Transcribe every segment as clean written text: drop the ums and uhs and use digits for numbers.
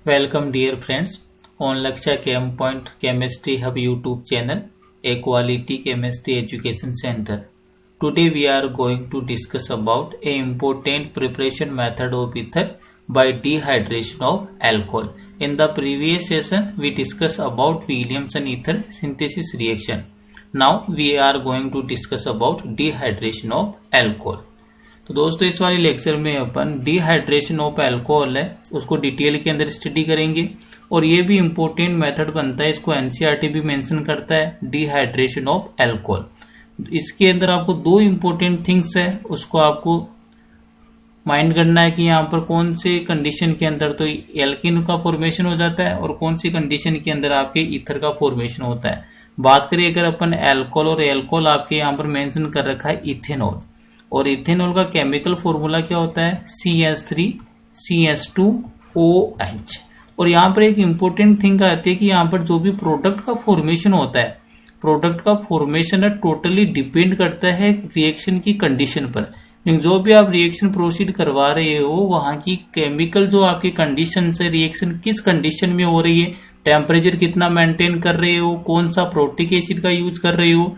Welcome dear friends on Laksha Chem Point Chemistry Hub YouTube channel, a quality chemistry education center. Today we are going to discuss about a important preparation method of ether by dehydration of alcohol. In the previous session we discussed about Williamson ether synthesis reaction. Now we are going to discuss about dehydration of alcohol. तो दोस्तों इस वाले lecture में अपन dehydration of alcohol है उसको detail के अंदर study करेंगे और ये भी इम्पोर्टेंट मेथड बनता है, इसको एनसीईआरटी भी मेंशन करता है, डिहाइड्रेशन ऑफ अल्कोहल। इसके अंदर आपको दो इम्पोर्टेंट थिंग्स है, उसको आपको माइंड करना है कि यहाँ पर कौन से कंडीशन के अंदर तो एल्किन का फॉर्मेशन हो जाता है और कौन सी कंडीशन के अंदर आपके ईथर का फॉर्मेशन होता है। बात करें अगर अपन अल्कोहल और एल्कोहल आपके यहाँ पर मेंशन कर रखा है इथेनॉल, और इथेनॉल का केमिकल फॉर्मूला क्या होता है CH3CH2OH। और यहाँ पर एक इंपॉर्टेंट थिंग आती है कि यहाँ पर जो भी प्रोडक्ट का फॉर्मेशन होता है, प्रोडक्ट का फॉर्मेशन टोटली डिपेंड करता है रिएक्शन की कंडीशन पर। जो भी आप रिएक्शन प्रोसीड करवा रहे हो वहां की केमिकल जो आपकी कंडीशन है, रिएक्शन किस कंडीशन में हो रही है, टेम्परेचर कितना मेंटेन कर रहे हो, कौन सा प्रोटिक एसिड का यूज कर रहे हो,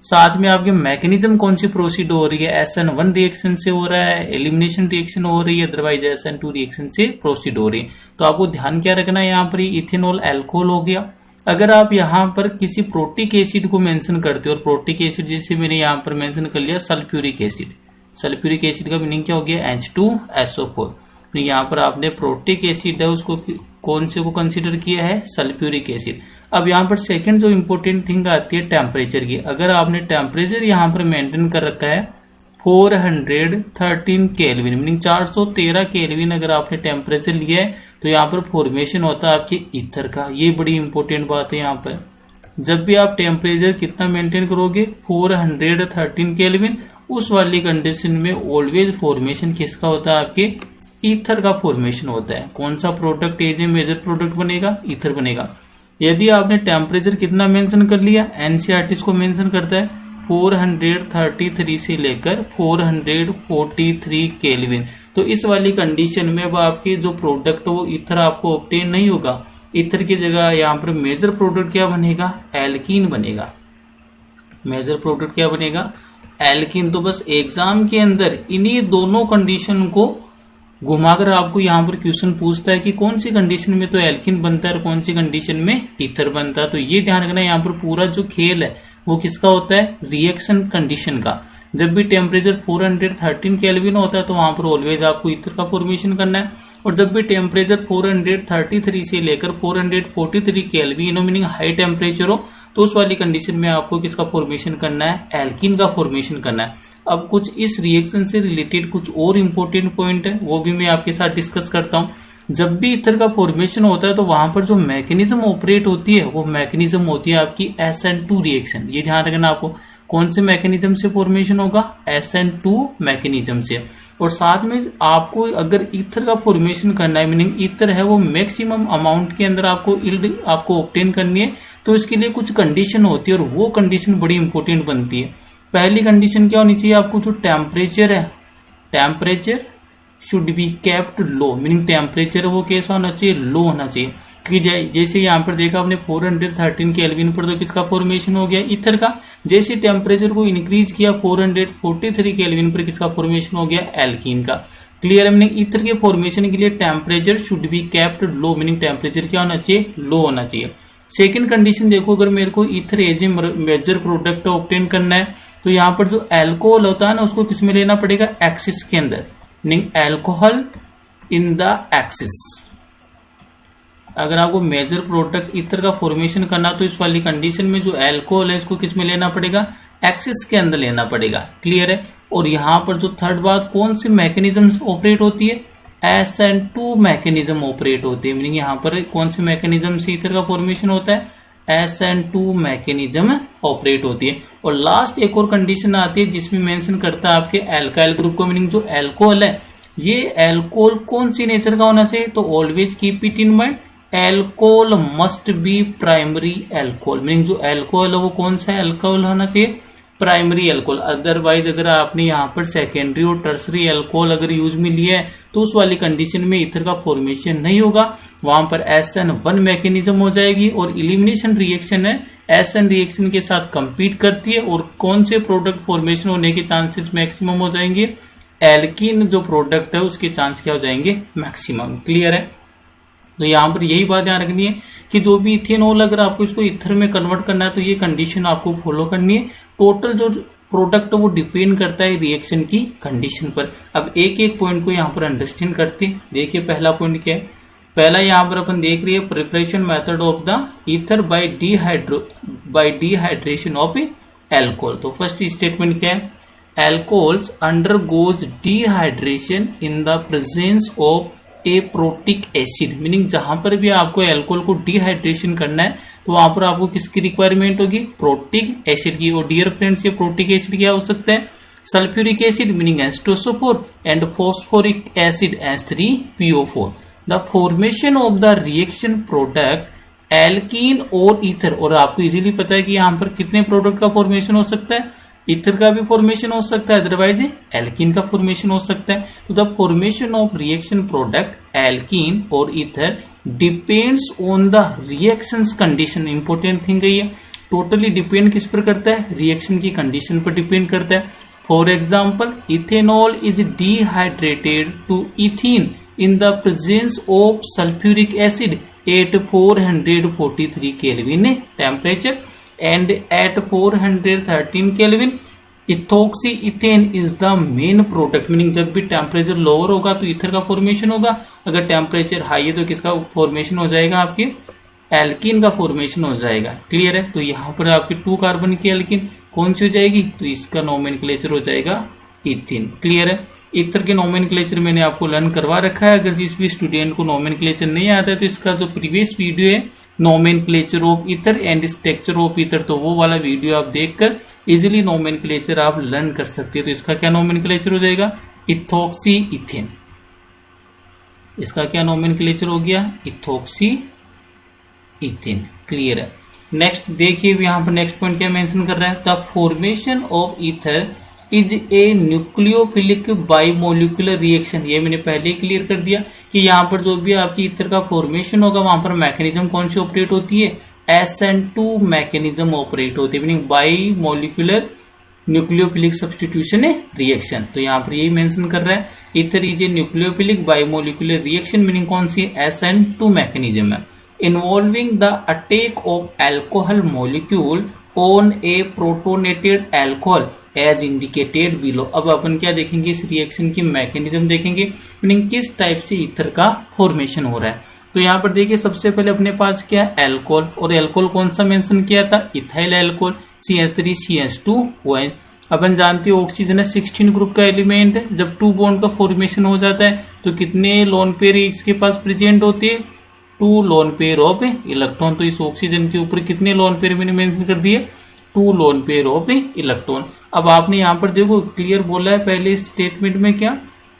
साथ में आपके मैकेनिज्म कौन सी प्रोसीड हो रही है, SN1 रिएक्शन से हो रहा है, एलिमिनेशन रिएक्शन हो रही है, अदरवाइज SN2 रिएक्शन से प्रोसीड हो रही है। तो आपको ध्यान क्या रखना है, यहाँ पर इथेनॉल अल्कोहल हो गया। अगर आप यहाँ पर किसी प्रोटिक एसिड को मेंशन करते हो, और प्रोटिक एसिड जैसे मैंने यहाँ पर मेंशन कर लिया सल्फ्यूरिक एसिड, सल्फ्यूरिक एसिड का मीनिंग क्या हो गया H2SO4। यहाँ पर आपने प्रोटिक एसिड है उसको कौन से को कंसिडर किया है, सल्फ्यूरिक एसिड। अब यहाँ पर सेकंड जो इम्पोर्टेंट थिंग आती है टेम्परेचर की। अगर आपने टेम्परेचर यहाँ पर मेंटेन कर रखा है 413 केल्विन, मीनिंग 413 केल्विन अगर आपने टेम्परेचर लिया है तो यहाँ पर फॉर्मेशन होता है आपके ईथर का। ये बड़ी इंपॉर्टेंट बात है। यहाँ पर जब भी आप टेम्परेचर कितना मेंटेन करोगे 413 केल्विन, उस वाली कंडीशन में ऑलवेज फॉर्मेशन किसका होता है, आपके ईथर का फॉर्मेशन होता है। कौन सा product as a major product बनेगा, ईथर बनेगा। यदि आपने टेम्परेचर कितना मेंशन कर लिया, एनसीईआरटी को मेंशन करता है 433 से लेकर 443 केल्विन, तो इस वाली कंडीशन में वो आपकी जो प्रोडक्ट वो ईथर आपको ऑब्टेन नहीं होगा। ईथर की जगह यहाँ पर मेजर प्रोडक्ट क्या बनेगा, एल्कीन बनेगा। मेजर प्रोडक्ट क्या बनेगा, एल्कीन। तो बस एग्जाम के अंदर इन्हीं दोनों कंडीशन को घुमाकर आपको यहाँ पर क्वेश्चन पूछता है कि कौन सी कंडीशन में तो एल्किन बनता है और कौन सी कंडीशन में ईथर बनता है। तो ये ध्यान रखना, यहाँ पर पूरा जो खेल है वो किसका होता है, रिएक्शन कंडीशन का। जब भी टेम्परेचर 413 केल्विन होता है तो वहां पर ऑलवेज आपको ईथर का फॉर्मेशन करना है, और जब भी टेम्परेचर 433 से लेकर 443 केल्विन मीनिंग हाई टेम्परेचर हो तो उस वाली कंडीशन में आपको किसका फॉर्मेशन करना है, एल्किन का फॉर्मेशन करना है। अब कुछ इस रिएक्शन से रिलेटेड कुछ और इम्पोर्टेंट पॉइंट है वो भी मैं आपके साथ डिस्कस करता हूँ। जब भी ईथर का फॉर्मेशन होता है तो वहां पर जो मैकेनिज्म ऑपरेट होती है वो मैकेनिज्म होती है आपकी SN2 रिएक्शन। ये ध्यान रखना, आपको कौन से मैकेनिज्म से फॉर्मेशन होगा, SN2 मैकेनिज्म से। और साथ में आपको अगर ईथर का फॉर्मेशन करना है, मीनिंग ईथर है वो मैक्सिमम अमाउंट के अंदर आपको यील्ड आपको ऑब्टेन करनी है, तो इसके लिए कुछ कंडीशन होती है और वो कंडीशन बड़ी इंपॉर्टेंट बनती है। पहली कंडीशन क्या होनी चाहिए, आपको जो टेम्परेचर है, temperature should be kept low, meaning temperature वो कैसा होना चाहिए, लो होना चाहिए। क्योंकि जैसे यहाँ पर देखा आपने 413 केल्विन पर तो किसका फॉर्मेशन हो गया, ईथर का। जैसे टेम्परेचर को इंक्रीज किया 443 केल्विन पर किसका फॉर्मेशन हो गया, एल्कीन का। क्लियर है, मीनिंग ईथर के फॉर्मेशन के लिए temperature should be kept low, meaning temperature क्या होना चाहिए, लो होना चाहिए। सेकेंड कंडीशन देखो, अगर मेरे को ether as a major product obtain करना है तो यहाँ पर जो अल्कोहल होता है ना उसको किस में लेना पड़ेगा, एक्सिस के अंदर, meaning alcohol in the axis. अगर आपको मेजर प्रोडक्ट ईथर का फॉर्मेशन करना तो इस वाली कंडीशन में जो अल्कोहल है इसको किस में लेना पड़ेगा, एक्सिस के अंदर लेना पड़ेगा। क्लियर है। और यहाँ पर जो थर्ड बात, कौन सी मैकेनिज्म ऑपरेट होती है, SN2 मैकेनिज्म ऑपरेट होती है, मीनिंग यहाँ पर कौन से मैकेनिज्म से ईथर का फॉर्मेशन होता है, SN2 मैकेनिज्म ऑपरेट होती है। और लास्ट एक और कंडीशन आती है जिसमें मेंशन करता है आपके एल्काइल ग्रुप को, मीनिंग जो अल्कोहल है ये अल्कोहल कौन सी नेचर का होना चाहिए, तो always keep it in mind, alcohol must be primary alcohol, meaning जो अल्कोहल है वो कौन सा अल्कोहल होना चाहिए, प्राइमरी अल्कोहल। अदरवाइज अगर आपने यहाँ पर सेकेंडरी और टर्सरी अल्कोहल अगर यूज में लिया है तो उस वाली कंडीशन में ईथर का फॉर्मेशन नहीं होगा, वहां पर SN1 मैकेनिज्म हो जाएगी और इलिमिनेशन रिएक्शन है SN रिएक्शन के साथ कंपीट करती है और कौन से प्रोडक्ट फॉर्मेशन होने के चांसेस मैक्सिमम हो जाएंगे, एल्कीन जो प्रोडक्ट है उसके चांस क्या हो जाएंगे, मैक्सिमम। क्लियर है। तो यहाँ पर यही बात ध्यान रखनी है कि जो भी इथेनॉल अगर आपको इसको ईथर में कन्वर्ट करना है तो ये कंडीशन आपको फॉलो करनी है। टोटल जो प्रोडक्ट वो डिपेंड करता है रिएक्शन की कंडीशन पर। अब एक एक पॉइंट को यहाँ पर अंडरस्टैंड करते हैं। देखिए पहला पॉइंट क्या है, पहला यहाँ पर अपन देख रही है preparation method of the ether bye dehydration of alcohol. तो फर्स्ट स्टेटमेंट क्या है, alcohols undergoes dehydration in the presence of A protic acid. Meaning जहां पर भी आपको एल्कोहल को डिहाइड्रेशन करना है तो वहां पर आपको किसकी रिक्वायरमेंट होगी, प्रोटिक एसिड की। और डियर फ्रेंड्स ये प्रोटिक एसिड क्या हो सकता है, sulphuric acid meaning H2SO4 and phosphoric acid H3PO4। The formation of the reaction product alkene और ईथर। और आपको इजीली पता है कि यहाँ पर कितने प्रोडक्ट का फॉर्मेशन हो सकता है, ईथर का भी फॉर्मेशन हो सकता है, अदरवाइज एल्कीन का फॉर्मेशन हो सकता है। तो the formation of reaction product alkene और ether depends on the reactions condition. Important thing है ये, टोटली डिपेंड किस पर करता है, रिएक्शन की कंडीशन पर डिपेंड करता है। For example ethanol is dehydrated to ethene in the presence of sulphuric acid at 443 kelvin temperature and at 413 Kelvin ethoxy ethane is the main product. Meaning जब भी टेम्परेचर लोअर होगा तो ether का formation होगा, अगर temperature high है तो किसका फॉर्मेशन हो जाएगा, आपके एल्कीन का फॉर्मेशन हो जाएगा। क्लियर है। तो यहाँ पर आपकी 2 कार्बन की एल्कीन कौन सी हो जाएगी, तो इसका नोमेनक्लेचर हो जाएगा इथीन। क्लियर है। ईथर के नोमेनक्लेचर मैंने आपको लर्न करवा रखा है। अगर जिस भी स्टूडेंट को नोमेनक्लेचर नहीं आता है तो इसका जो प्रीवियस वीडियो है nomenclature of ether and structure of ether, तो वो वाला वीडियो आप देखकर इजीली नोमेनक्लेचर आप लर्न कर सकते हैं। तो इसका क्या नोमेनक्लेचर हो जाएगा, इथोक्सी इथेन। इसका क्या नोमेनक्लेचर हो गया, इथोक्सी इथेन। क्लियर है। नेक्स्ट देखिए यहाँ पर नेक्स्ट पॉइंट क्या मेंशन कर रहा है, the formation of ether is a nucleophilic bimolecular reaction. ये मैंने पहले ही क्लियर कर दिया कि यहाँ पर जो भी आपकी ईथर का फॉर्मेशन होगा वहां पर मैकेनिज्म कौन सी ऑपरेट होती है, SN2 मैकेनिज्म ऑपरेट होती है, meaning bimolecular nucleophilic substitution reaction. तो यहाँ पर यही मेंशन कर रहा है ether is a nucleophilic bimolecular reaction, meaning कौन सी, SN2 मैकेनिज्म है, involving the attack of alcohol molecule on a protonated alcohol as indicated below. अब अपन क्या देखेंगे, इस रिएक्शन की मैकेनिज्म देखेंगे, मीनिंग किस टाइप से ईथर का फॉर्मेशन हो रहा है। तो यहाँ पर देखिए सबसे पहले अपने पास क्या है, एल्कोहल, और एल्कोहल कौन सा मेंशन किया था, इथाइल एल्कोहल, CH3CH2OH। अपन जानते हैं ऑक्सीजन है 16 ग्रुप का एलिमेंट है। जब 2 बॉन्ड का फॉर्मेशन हो जाता है तो कितने लोन पेयर इसके पास प्रेजेंट होते हैं, 2 लोन पेयर ऑफ इलेक्ट्रॉन। तो इस ऑक्सीजन के ऊपर कितने लोन पेयर मैंने मेंशन कर दिए, 2 लोन पेयर ऑफ इलेक्ट्रॉन। अब आपने यहाँ पर देखो क्लियर बोला है पहले स्टेटमेंट में क्या,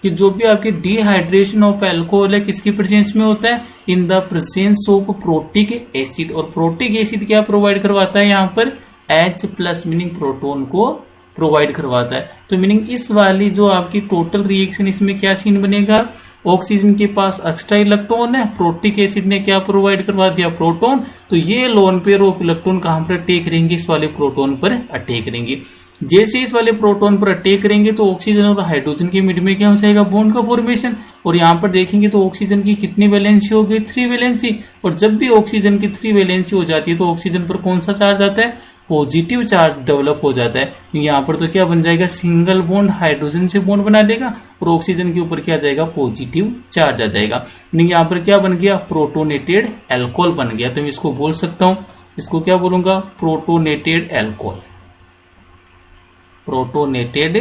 कि जो भी आपके डिहाइड्रेशन ऑफ एल्कोहल है किसकी प्रेजेंस में होता है, इन the presence of protic acid. और प्रोटिक एसिड क्या प्रोवाइड करवाता है, यहाँ पर H+ मीनिंग प्रोटोन को प्रोवाइड करवाता है। तो मीनिंग इस वाली जो आपकी टोटल रिएक्शन इसमें क्या सीन बनेगा, ऑक्सीजन के पास एक्स्ट्रा इलेक्ट्रॉन है, प्रोटिक एसिड ने क्या प्रोवाइड करवा दिया, प्रोटोन। तो ये लोन पेयर ऑफ इलेक्ट्रॉन कहां पर अटैक करेंगे, इस वाले प्रोटोन पर अटैक करेंगे। जैसे इस वाले प्रोटोन पर अटैक करेंगे तो ऑक्सीजन और हाइड्रोजन के मिड में क्या हो जाएगा, बॉन्ड का फॉर्मेशन। और यहाँ पर देखेंगे तो ऑक्सीजन की कितनी वैलेंसी हो गई, 3 वैलेंसी। और जब भी ऑक्सीजन की 3 वैलेंसी हो जाती है तो ऑक्सीजन पर कौन सा चार्ज आता है, पॉजिटिव चार्ज डेवलप हो जाता है। यहाँ पर तो क्या बन जाएगा, सिंगल बॉन्ड हाइड्रोजन से बॉन्ड बना देगा और ऑक्सीजन के ऊपर क्या आ जाएगा, पॉजिटिव चार्ज आ जाएगा। यहाँ पर क्या बन गया, प्रोटोनेटेड एल्कोहल बन गया। तो मैं इसको बोल सकता हूं, इसको क्या बोलूंगा, protonated alcohol, protonated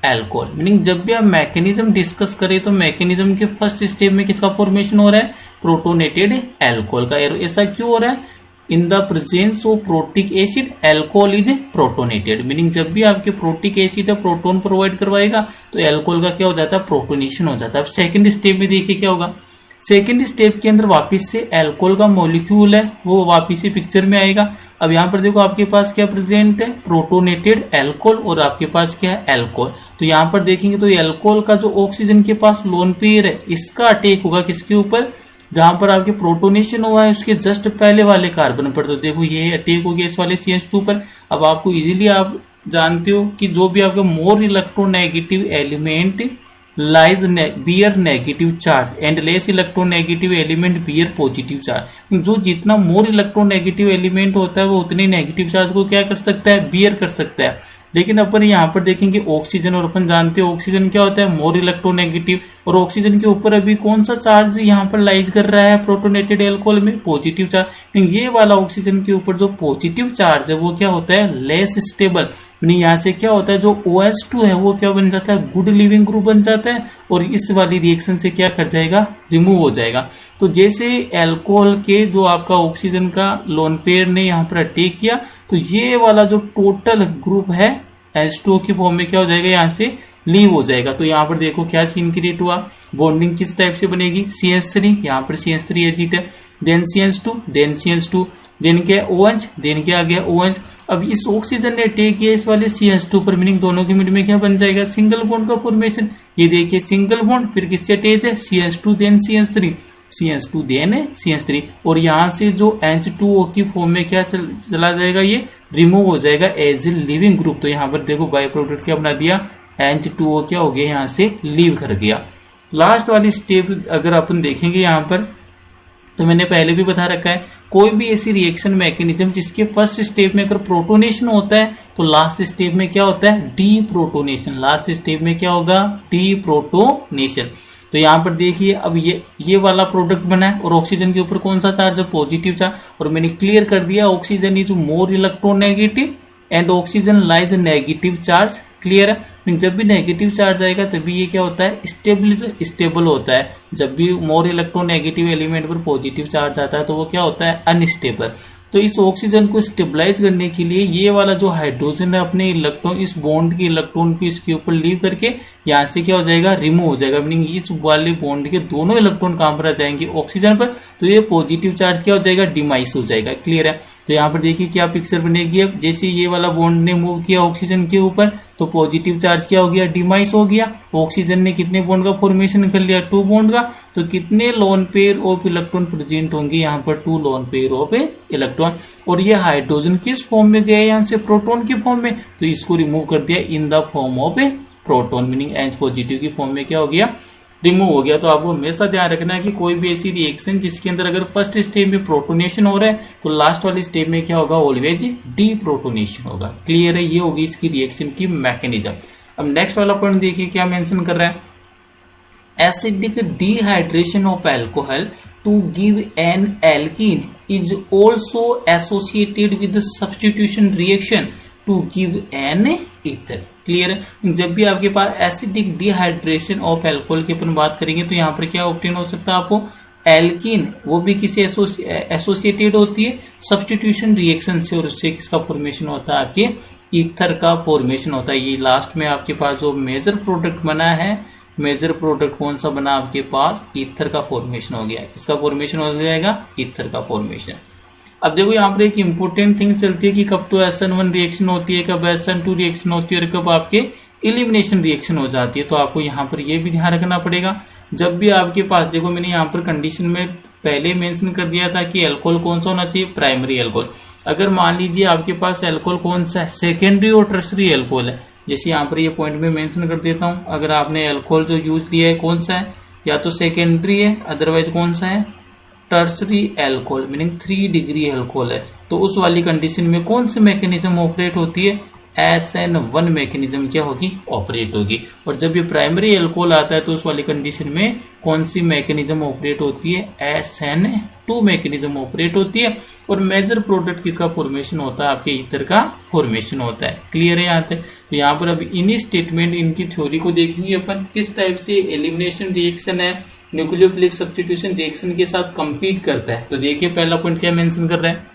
alcohol. Meaning जब भी आप मैकेनिज्म डिस्कस करें तो मैकेनिज्म के फर्स्ट स्टेप में किसका फॉर्मेशन हो रहा है, प्रोटोनेटेड एल्कोहल का। ऐसा क्यों हो रहा है, इन the presence of protic acid alcohol is protonated. Meaning जब भी आपके प्रोटिक एसिड है प्रोटोन प्रोवाइड करवाएगा तो एल्कोहल का क्या हो जाता है, प्रोटोनेशन हो जाता है। अब सेकंड स्टेप में देखिए क्या होगा, सेकेंड स्टेप के अंदर वापस से एल्कोहल का मॉलिक्यूल है वो वापस से पिक्चर में आएगा। अब यहाँ पर देखो आपके पास क्या प्रेजेंट है, प्रोटोनेटेड एल्कोहल और आपके पास क्या है, एल्कोहल। तो यहाँ पर देखेंगे तो एल्कोहल का जो ऑक्सीजन के पास लोन पेयर है इसका अटैक होगा किसके ऊपर, जहां पर आपके प्रोटोनेशन हुआ है उसके जस्ट पहले वाले कार्बन पर। तो देखो ये अटैक हो गया इस वाले CH2 पर। अब आपको इजीली आप जानते हो कि जो भी आपका more electronegative element lies bear negative charge and less electronegative element bear positive charge. जो जितना मोर इलेक्ट्रोनेगेटिव एलिमेंट होता है वो उतने नेगेटिव चार्ज को क्या कर सकता है, बियर कर सकता है। लेकिन अपन यहाँ पर देखेंगे ऑक्सीजन, और अपन जानते हैं ऑक्सीजन क्या होता है, मोर इलेक्ट्रोनेगेटिव, और ऑक्सीजन के ऊपर अभी कौन सा चार्ज यहाँ पर लाइज कर रहा है प्रोटोनेटेड एल्कोहल में, पॉजिटिव चार्ज। ये वाला ऑक्सीजन के ऊपर जो पॉजिटिव चार्ज है वो क्या होता है, लेस स्टेबल। यहाँ से क्या होता है, जो OH2 है वो क्या बन जाता है, गुड लिविंग ग्रुप बन जाता है, और इस वाली रिएक्शन से क्या कर जाएगा, रिमूव हो जाएगा। तो जैसे एल्कोहल के जो आपका ऑक्सीजन का लोन पेयर ने यहाँ पर अटैक किया तो ये वाला जो टोटल ग्रुप है H2O की फॉर्म में क्या हो जाएगा, यहाँ से लीव हो जाएगा। तो यहाँ पर देखो क्या सीन क्रिएट हुआ, बॉन्डिंग किस टाइप से बनेगी, CH3, यहाँ पर CH3 एजिट है, देन CH2, देन क्या OH, देन क्या आ गया OH। अब इस ऑक्सीजन ने अटैक किया इस वाले CH2 पर, मीनिंग दोनों के मिड में क्या बन जाएगा, सिंगल बॉन्ड का फॉर्मेशन। ये देखिए सिंगल बॉन्ड, फिर किससे अटैच है, CH2 then CH3 then CH3, और यहाँ से जो H2O की फॉर्म में क्या चला जाएगा, ये रिमूव हो जाएगा एज ए लिविंग ग्रुप। तो यहाँ पर देखो बाय प्रोडक्ट क्या बना दिया, H2O क्या हो गया, यहाँ से लीव कर गया। लास्ट वाली स्टेप अगर अपन देखेंगे यहाँ पर, तो मैंने पहले भी बता रखा है, कोई भी ऐसी रिएक्शन मैकेनिज्म जिसके फर्स्ट स्टेप में अगर प्रोटोनेशन होता है तो लास्ट स्टेप में क्या होता है, डी प्रोटोनेशन। लास्ट स्टेप में क्या होगा, डी प्रोटोनेशन। तो यहाँ पर देखिए अब ये वाला प्रोडक्ट बना है, और ऑक्सीजन के ऊपर कौन सा चार्ज है, पॉजिटिव चार्ज, और मैंने क्लियर कर दिया oxygen is more electronegative and oxygen lies negative charge. Clear है, जब भी नेगेटिव चार्ज आएगा तभी ये क्या होता है, स्टेबल होता है। जब भी मोर इलेक्ट्रोनेगेटिव एलिमेंट पर पॉजिटिव चार्ज आता है तो वो क्या होता है, अनस्टेबल। तो इस ऑक्सीजन को स्टेबलाइज करने के लिए ये वाला जो हाइड्रोजन है अपने इलेक्ट्रॉन, इस बॉन्ड के इलेक्ट्रॉन को इसके ऊपर लीव करके यहाँ से क्या हो जाएगा, रिमूव हो जाएगा। मीनिंग इस वाले बॉन्ड के दोनों इलेक्ट्रॉन कहां पर आ जाएंगे, ऑक्सीजन पर। तो ये पॉजिटिव चार्ज क्या हो जाएगा, डिमाइस हो जाएगा। क्लियर है, तो यहाँ पर देखिए क्या पिक्चर बनेगी। अब जैसे ये वाला बॉन्ड ने मूव किया ऑक्सीजन के ऊपर तो पॉजिटिव चार्ज क्या हो गया, डिमाइस हो गया। ऑक्सीजन ने कितने बॉन्ड का फॉर्मेशन कर लिया, 2 बॉन्ड का। तो कितने lone pair of electron present होंगे यहाँ पर, 2 लोन पेयर ऑफ इलेक्ट्रॉन। और ये हाइड्रोजन किस फॉर्म में गया, यहाँ से प्रोटॉन की फॉर्म में, तो इसको रिमूव कर दिया in the form of proton. Meaning H positive की फॉर्म में क्या हो गया, रिमूव हो गया। तो आपको हमेशा ध्यान रखना है कि कोई भी ऐसी रिएक्शन जिसके अंदर अगर फर्स्ट स्टेप में प्रोटोनेशन हो रहा है तो लास्ट वाली स्टेप में क्या होगा, ऑलवेज डी प्रोटोनेशन होगा। क्लियर है, ये होगी इसकी रिएक्शन की मैकेनिज्म। अब नेक्स्ट वाला पॉइंट देखिए क्या मेंशन कर रहा है, acidic dehydration of alcohol to give an alkene is also associated with substitution reaction to give an ether. Clear है, जब भी आपके पास एसिडिक डिहाइड्रेशन ऑफ एल्कोहल की अपन बात करेंगे तो यहाँ पर क्या ऑब्टेन हो सकता है आपको, एल्कीन, वो भी किसी एसोसिएटेड होती है सब्स्टिट्यूशन रिएक्शन से, और उससे किसका फॉर्मेशन होता है, आपके ईथर का फॉर्मेशन होता है। ये लास्ट में आपके पास जो मेजर प्रोडक्ट बना है, मेजर प्रोडक्ट कौन सा बना आपके पास, ईथर का फॉर्मेशन हो गया। इसका फॉर्मेशन हो जाएगा ईथर का फॉर्मेशन। अब देखो यहाँ पर एक इंपॉर्टेंट थिंग चलती है कि कब तो SN1 रिएक्शन होती है, कब SN2 रिएक्शन होती है, और कब आपके एलिमिनेशन रिएक्शन हो जाती है। तो आपको यहाँ पर ये भी ध्यान रखना पड़ेगा। जब भी आपके पास, देखो मैंने यहाँ पर कंडीशन में पहले मेंशन कर दिया था कि एल्कोहल कौन सा होना चाहिए, प्राइमरी एल्कोहल। अगर मान लीजिए आपके पास एल्कोहल कौन सा है, सेकेंडरी और टर्सरी एल्कोहल है, जैसे यहाँ पर ये पॉइंट में मेंशन कर देता हूँ। अगर आपने एल्कोहल जो यूज लिया है कौन सा है, या तो सेकेंडरी है, अदरवाइज कौन सा है, tertiary alcohol, meaning 3 degree alcohol है। तो उस वाली कंडीशन में कौन सी मैकेनिज्म ऑपरेट होती है, SN1 मैकेनिज्म क्या होगी, ऑपरेट होगी। और जब ये प्राइमरी एल्कोहल आता है तो उस वाली कंडीशन में कौन सी मैकेनिज्म ऑपरेट होती है, SN2 मैकेनिज्म ऑपरेट होती है। और मेजर प्रोडक्ट किसका फॉर्मेशन होता है, आपके ईथर का फॉर्मेशन होता है। क्लियर है यहाँ तक। तो यहाँ पर अभी इन्हीं स्टेटमेंट, इनकी थ्योरी को देखेंगे अपन, किस टाइप से एलिमिनेशन रिएक्शन है न्यूक्लियोफिलिक सब्स्टिट्यूशन रिएक्शन के साथ कंपीट करता है। तो देखिए पहला पॉइंट क्या मेंशन कर रहा है,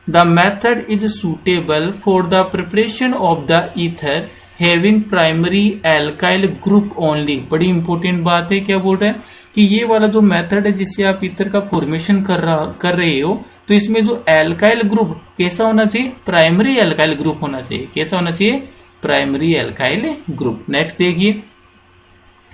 the method is suitable for the preparation of the ether having primary alkyl group only. बड़ी इंपॉर्टेंट बात है, क्या बोल रहा है कि ये वाला जो मेथड है जिससे आप ईथर का फॉर्मेशन कर रहे हो, तो इसमें जो एल्काइल ग्रुप कैसा होना चाहिए, प्राइमरी एल्काइल ग्रुप होना चाहिए। कैसा होना चाहिए, प्राइमरी एल्काइल ग्रुप। नेक्स्ट देखिए,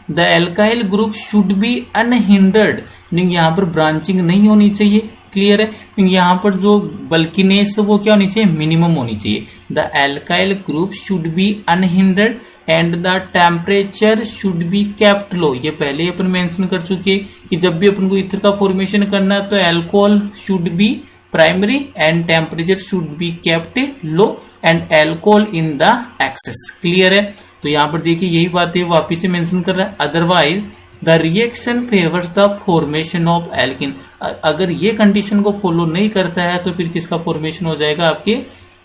the alkyl group should be unhindered, यहाँ पर ब्रांचिंग नहीं होनी चाहिए। क्लियर है, यहाँ पर जो बल्किनेस वो क्या होनी चाहिए, मिनिमम होनी चाहिए। The alkyl group should be unhindered and the temperature should be kept low. ये पहले ही अपन मेंशन कर चुके हैं कि जब भी अपन को ईथर का फॉर्मेशन करना है तो alcohol should be primary and temperature should be kept low and alcohol in the excess. Clear है, तो यहाँ पर देखिए यही बात है वापिस से मेंशन कर रहा है। Otherwise the reaction favours the formation of alkene. अगर ये कंडीशन को फॉलो नहीं करता है तो फिर किसका फॉर्मेशन हो जाएगा, आपके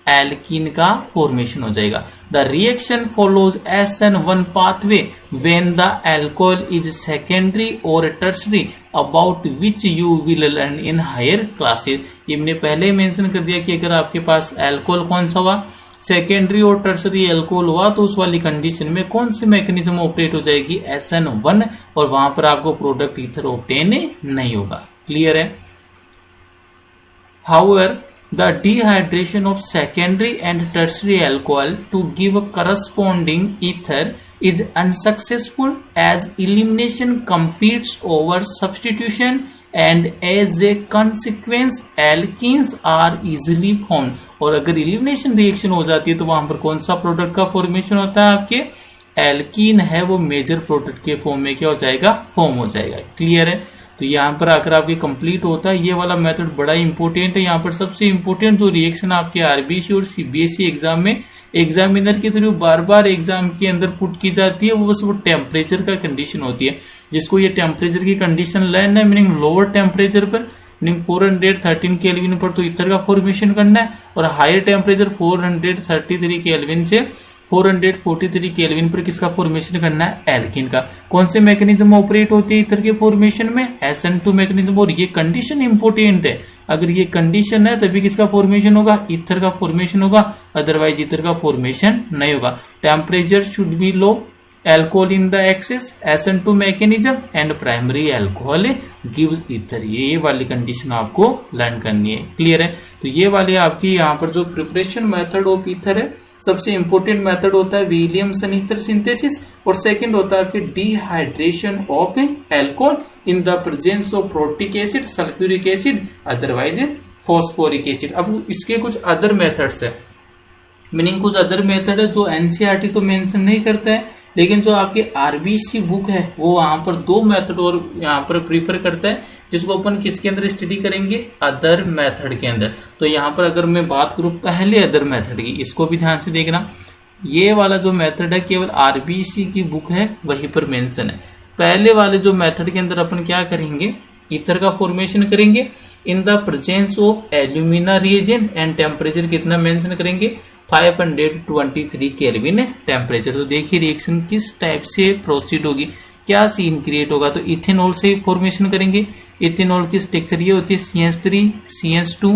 एल्कीन का फॉर्मेशन हो जाएगा। The reaction follows SN1 pathway when the alcohol is secondary और tertiary about which you will learn in higher classes. ये मैंने पहले ही मेंशन कर दिया कि अगर आपके पास अल्कोहल कौन सा हुआ, सेकेंडरी और टर्सरी अल्कोहल हुआ, तो उस वाली कंडीशन में कौन सी मैकेनिज्म ऑपरेट हो जाएगी, SN1, और वहां पर आपको प्रोडक्ट ईथर ऑब्टेन नहीं होगा। क्लियर है। However the dehydration of secondary and tertiary alcohol to give a corresponding ether is unsuccessful as elimination competes over substitution and as a consequence alkenes are easily formed। और अगर elimination reaction हो जाती है तो वहां पर कौन सा प्रोडक्ट का फॉर्मेशन होता है, आपके एल्कीन है वो मेजर प्रोडक्ट के फॉर्म में क्या हो जाएगा, फॉर्म हो जाएगा। क्लियर है, तो यहाँ पर आकर आपके कंप्लीट होता है। ये वाला मेथड बड़ा इंपॉर्टेंट है। यहाँ पर सबसे इंपॉर्टेंट जो रिएक्शन आपके आरबीसी और सीबीएसई एग्जाम में एग्जामिनर के थ्रू बार बार एग्जाम के अंदर पुट की जाती है, वो बस वो टेम्परेचर का कंडीशन होती है। जिसको ये टेम्परेचर की कंडीशन लेना है, मीनिंग लोअर टेम्परेचर पर मीनिंग 413 केल्विन पर तो ईथर का फॉर्मेशन करना है, और हायर टेम्परेचर 433 केल्विन से 443 केल्विन पर किसका फॉर्मेशन करना है, एल्कीन का। कौन से मैकेनिज्म ऑपरेट होती है ईथर के फॉर्मेशन में, SN2 मैकेनिज्म। और ये कंडीशन इंपोर्टेंट है, अगर ये कंडीशन है तभी किसका फॉर्मेशन होगा, ईथर का फॉर्मेशन होगा, अदरवाइज ईथर का फॉर्मेशन नहीं होगा। Temperature should be low, alcohol in the excess, SN2 mechanism and primary alcohol gives ether. ये वाली कंडीशन आपको लर्न करनी है। क्लियर है, तो ये वाली आपकी यहाँ पर जो प्रिपरेशन मेथड ऑफ ईथर है, सबसे इंपॉर्टेंट मेथड होता है विलियमसन ईथर सिंथेसिस, और सेकंड होता है आपके dehydration of alcohol in the presence of protic acid, sulphuric acid, otherwise phosphoric acid. अब इसके कुछ अदर मेथड्स है, मीनिंग कुछ अदर मेथड है जो एनसीईआरटी तो मेंशन नहीं करता है, लेकिन जो आपके आरबीसी बुक है वो वहां पर दो मेथड और यहाँ पर प्रीफर करता है, जिसको अपन किसके अंदर स्टडी करेंगे, अदर मेथड के अंदर। तो यहाँ पर अगर मैं बात करूं पहले अदर मेथड की, इसको भी ध्यान से देखना। ये वाला जो मेथड है केवल आरबीसी की बुक है वहीं पर मेंशन है। पहले वाले जो मेथड के अंदर अपन क्या करेंगे, ईथर का फॉर्मेशन करेंगे इन the presence of alumina reagent and temperature कितना मेंशन करेंगे, 523 केल्विन टेम्परेचर। तो देखिए रिएक्शन किस टाइप से प्रोसीड होगी, क्या सीन क्रिएट होगा। तो इथेनॉल से फॉर्मेशन करेंगे। इथेनॉल की स्ट्रक्चर ये होती है CH3 CH2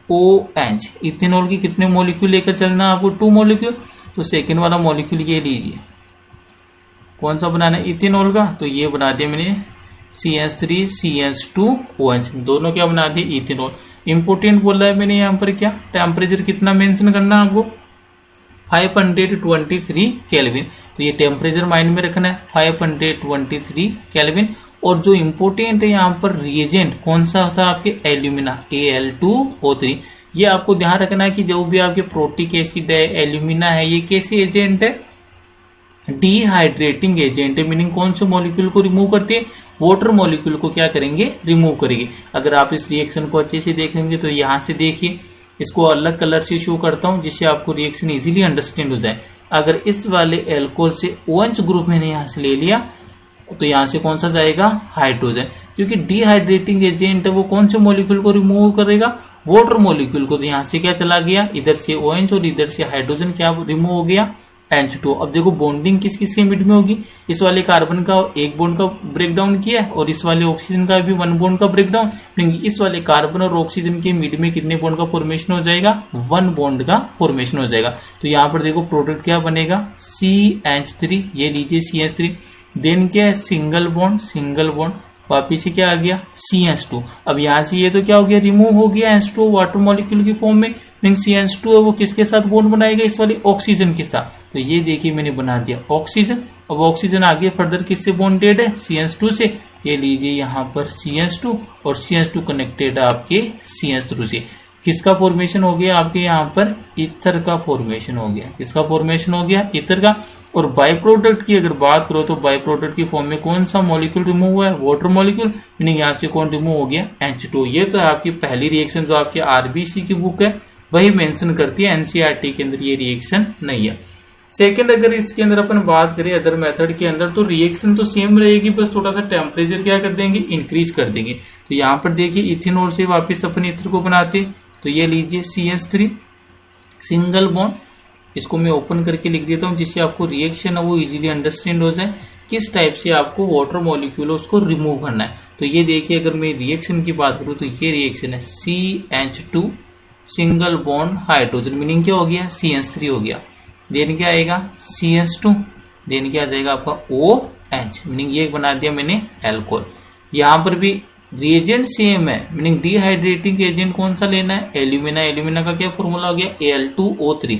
OH। इथेनॉल की कितने मॉलिक्यूल लेकर चलना है आपको, 2 मॉलिक्यूल। तो सेकेंड वाला मॉलिक्यूल ये लीजिए, कौन सा बनाना है, इथेनॉल का। तो ये बना दिया मैंने CH3 CH2 OH, दोनों क्या बना दिए, इथेनॉल। इंपोर्टेंट बोला है मैंने यहाँ पर क्या, टेम्परेचर कितना मेंशन करना है आपको, 523 केल्विन। तो ये टेम्परेचर माइंड में रखना है, 523 केल्विन। और जो इंपोर्टेंट है यहाँ पर रिएजेंट कौन सा होता है आपके, एल्यूमिना, Al2O3। ये आपको ध्यान रखना है कि जो भी आपके प्रोटिक एसिड है, एल्यूमिना है, ये कैसे एजेंट है, डिहाइड्रेटिंग एजेंट है। मीनिंग कौन से मॉलिक्यूल को रिमूव करती है, वाटर मॉलिक्यूल को क्या करेंगे, रिमूव करेंगे। अगर आप इस रिएक्शन को अच्छे से देखेंगे तो यहाँ से देखिए, इसको अलग कलर से शो करता हूं जिससे आपको रिएक्शन इजीली अंडरस्टैंड हो जाए। अगर इस वाले एल्कोहल से OH ग्रुप मैंने यहाँ से ले लिया तो यहाँ से कौन सा जाएगा, हाइड्रोजन, क्योंकि डिहाइड्रेटिंग एजेंट है वो कौन से मॉलिक्यूल को रिमूव करेगा, वाटर मॉलिक्यूल को। तो यहाँ से क्या चला गया, इधर से OH और इधर से हाइड्रोजन क्या रिमूव हो गया, H2। अब देखो बॉन्डिंग किस किस के मिड में होगी, इस वाले कार्बन का एक बॉन्ड का ब्रेक डाउन किया है और इस वाले ऑक्सीजन का भी 1 बॉन्ड का ब्रेक डाउन। इस वाले कार्बन और ऑक्सीजन के मिड में कितने बॉन्ड का फॉर्मेशन हो जाएगा, 1 बॉन्ड का फॉर्मेशन हो जाएगा। तो यहाँ पर देखो प्रोडक्ट क्या बनेगा, CH3, ये लीजिए CH3। देन क्या है, सिंगल बॉन्ड वापिस से क्या आ गया CH2। अब यहाँ से ये तो क्या हो गया रिमूव हो गया H2 वाटर मॉलिक्यूल की फॉर्म में, मीन CH2 है वो किसके साथ बॉन्ड बनाएगा, इस वाले ऑक्सीजन के साथ। तो ये देखिए मैंने बना दिया ऑक्सीजन। अब ऑक्सीजन आगे फर्दर किससे बॉन्डेड है CH2 से, ये लीजिए यहाँ पर CH2 और CH2 कनेक्टेड है आपके CH3 से। किसका फॉर्मेशन हो गया आपके यहाँ पर ईथर का फॉर्मेशन हो गया। किसका फॉर्मेशन हो गया ईथर का। और बाय प्रोडक्ट की अगर बात करो तो बाय प्रोडक्ट की फॉर्म में कौन सा मॉलिक्यूल रिमूव हुआ है, वाटर मॉलिक्यूल, मीनिंग यहाँ से कौन रिमूव हो गया H2। ये तो है आपकी पहली रिएक्शन जो आपके आरबीसी की बुक है वही मेंशन करती है, एनसीईआरटी के अंदर ये रिएक्शन नहीं है। सेकंड अगर इसके अंदर अपन बात करें अदर मेथड के अंदर तो रिएक्शन तो सेम रहेगी, बस थोड़ा सा टेम्परेचर क्या कर देंगे इंक्रीज कर देंगे। तो यहाँ पर देखिए इथेनॉल से वापस अपन ईथर को बनाते, तो ये लीजिए CH3 सिंगल बॉन्ड, इसको मैं ओपन करके लिख देता हूँ जिससे आपको रिएक्शन है वो इजीली अंडरस्टैंड हो जाए किस टाइप से आपको वाटर मॉलिक्यूल उसको रिमूव करना है। तो ये देखिए अगर मैं रिएक्शन की बात करूँ तो ये रिएक्शन है CH2 single bond hydrogen, meaning क्या हो गया CH3 हो गया, देन क्या आएगा CH2, देन क्या आ जाएगा आपका OH, मीनिंग ये बना दिया मैंने एल्कोहल। यहाँ पर भी रिएजेंट सेम है, मीनिंग डिहाइड्रेटिंग एजेंट कौन सा लेना है एल्यूमिना। एल्यूमिना का क्या फॉर्मूला हो गया Al2O3।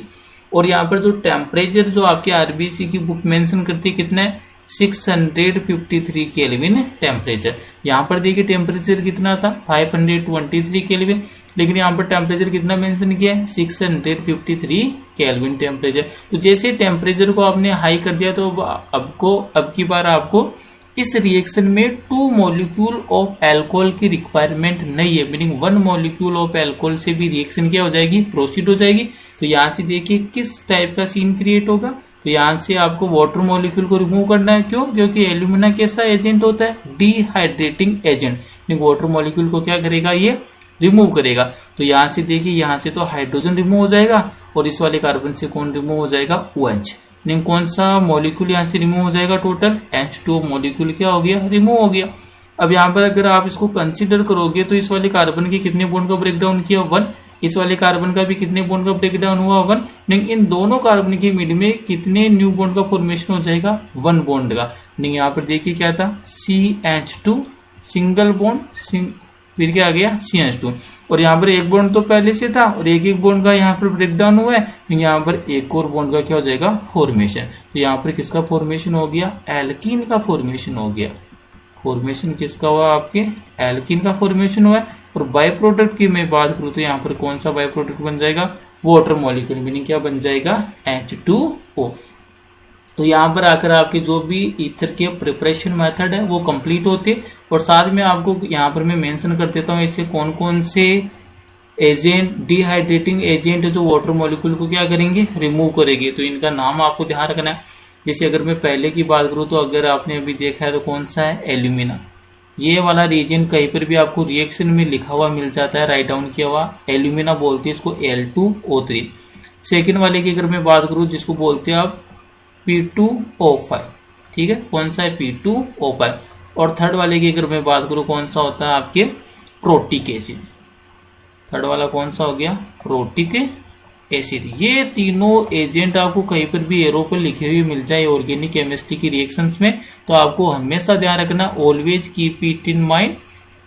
और यहाँ पर जो टेम्परेचर जो आपके आरबीसी की बुक मेंशन करती है कितना है 653 केल्विन टेम्परेचर। यहाँ पर देखिए टेम्परेचर कितना था 523 केल्विन, लेकिन यहाँ पर टेम्परेचर कितना मेंशन किया है 653 केल्विन टेम्परेचर। तो जैसे टेम्परेचर को आपने हाई कर दिया तो अब की बार आपको इस रिएक्शन में 2 मॉलिक्यूल ऑफ अल्कोहल की रिक्वायरमेंट नहीं है, मीनिंग 1 मॉलिक्यूल ऑफ अल्कोहल से भी रिएक्शन क्या हो जाएगी प्रोसीड हो जाएगी। तो यहाँ से देखिए किस टाइप का सीन क्रिएट होगा, तो यहाँ से आपको वाटर मॉलिक्यूल को रिमूव करना है। क्यों? क्योंकि एल्यूमिना कैसा एजेंट होता है डिहाइड्रेटिंग एजेंट, वाटर मॉलिक्यूल को क्या करेगा ये रिमूव करेगा। तो यहाँ से देखिए यहाँ से तो हाइड्रोजन रिमूव हो जाएगा और इस वाले कार्बन से कौन रिमूव हो जाएगा OH, कौन सा मॉलिक्यूल यहाँ से रिमूव हो जाएगा टोटल H2 मॉलिक्यूल क्या हो गया रिमूव हो गया। अब यहाँ पर अगर आप इसको कंसीडर करोगे तो इस वाले कार्बन के कितने बॉन्ड का ब्रेकडाउन किया 1, इस वाले कार्बन का भी कितने बॉन्ड का ब्रेकडाउन हुआ 1, लेकिन इन दोनों कार्बन के मिड में कितने न्यू बॉन्ड का फॉर्मेशन हो जाएगा 1 बॉन्ड का। यहाँ पर देखिए क्या था CH2 सिंगल बॉन्ड, फिर क्या आ गया CH2 और यहाँ पर एक बॉन्ड तो पहले से था और एक बॉन्ड का यहाँ पर ब्रेकडाउन हुआ है, यहाँ पर एक और बॉन्ड का क्या हो जाएगा फॉर्मेशन। तो यहाँ पर किसका फॉर्मेशन हो गया एल्कीन का फॉर्मेशन हो गया। फॉर्मेशन किसका हुआ आपके एल्कीन का फॉर्मेशन हुआ है। और बाय प्रोडक्ट की मैं बात करूँ तो यहाँ पर कौन सा बाय प्रोडक्ट बन जाएगा वाटर मॉलिक्यूल, मीनिंग क्या बन जाएगा H2O। तो यहाँ पर आकर आपके जो भी ईथर के प्रिपरेशन मेथड है वो कंप्लीट होते और साथ में आपको यहाँ पर मैं मेंशन कर देता हूँ इससे कौन कौन से एजेंट डिहाइड्रेटिंग एजेंट जो वाटर मॉलिक्यूल को क्या करेंगे रिमूव करेंगे। तो इनका नाम आपको ध्यान रखना है। जैसे अगर मैं पहले की बात करूँ तो अगर आपने अभी देखा है तो कौन सा है एल्यूमिना, ये वाला रिएजेंट कहीं पर भी आपको रिएक्शन में लिखा हुआ मिल जाता है, राइट डाउन किया हुआ एल्यूमिना बोलते हैं इसको Al2O3। सेकेंड वाले की अगर मैं बात करूँ जिसको बोलते हैं आप P2O5, ठीक है कौन सा है P2O5। और थर्ड वाले की अगर मैं बात करूं कौन सा होता है आपके प्रोटिक एसिड, थर्ड वाला कौन सा हो गया प्रोटिक एसिड। ये तीनों एजेंट आपको कहीं पर भी एरो पर लिखे हुए मिल जाए ऑर्गेनिक केमिस्ट्री की रिएक्शंस में, तो आपको हमेशा ध्यान रखना always keep it in mind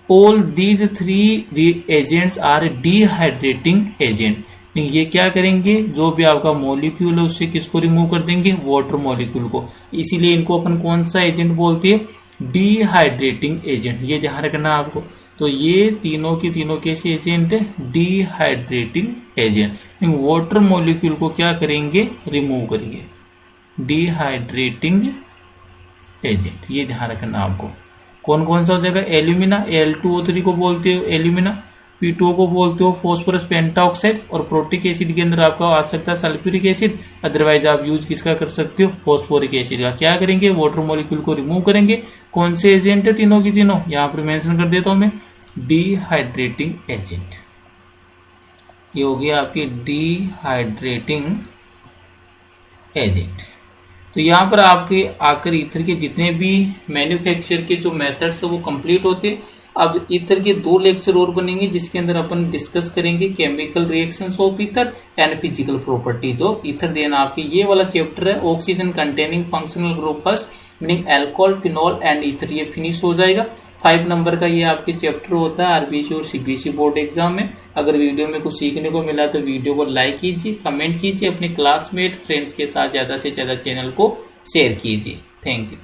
all these 3 agents are dehydrating agent. ये क्या करेंगे जो भी आपका मॉलिक्यूल है उससे किसको रिमूव कर देंगे वाटर मॉलिक्यूल को, इसीलिए इनको अपन कौन सा एजेंट बोलते हैं डिहाइड्रेटिंग एजेंट, ये ध्यान रखना आपको। तो ये तीनों की तीनों कैसे एजेंट है डिहाइड्रेटिंग एजेंट, वाटर मॉलिक्यूल को क्या करेंगे रिमूव करेंगे डिहाइड्रेटिंग एजेंट, ये ध्यान रखना आपको। कौन कौन सा हो जाएगा एल्यूमिना Al2O3 को बोलते हो एल्यूमिना, P2O को बोलते हो फॉस्फोरस पेंटाऑक्साइड और प्रोटिक एसिड के अंदर आपका आ सकता है सल्फ्यूरिक एसिड, अदरवाइज आप यूज किसका कर सकते हो फॉस्फोरिक एसिड का। क्या करेंगे वाटर मॉलिक्यूल को रिमूव करेंगे। कौन से एजेंट है तीनों की तीनों यहाँ पर मेंशन कर देता हूं मैं डिहाइड्रेटिंग एजेंट, ये हो गया आपकी डिहाइड्रेटिंग एजेंट। तो यहाँ पर आपके आकर ईथर के जितने भी मैन्युफैक्चर के जो मेथड्स है वो कंप्लीट होते। अब ईथर के 2 लेक्चर और बनेंगे जिसके अंदर अपन डिस्कस करेंगे chemical reactions of ether and physical properties of ether. Then आपके ये वाला चैप्टर है oxygen containing functional group first meaning alcohol phenol and ether, ये फिनिश हो जाएगा। 5 नंबर का ये आपके चैप्टर होता है आरबीसी और सीबीएसई बोर्ड एग्जाम में। अगर वीडियो में कुछ सीखने को मिला तो वीडियो को लाइक कीजिए, कमेंट कीजिए, अपने क्लासमेट फ्रेंड्स के साथ ज्यादा से ज्यादा चैनल को शेयर कीजिए। Thank you.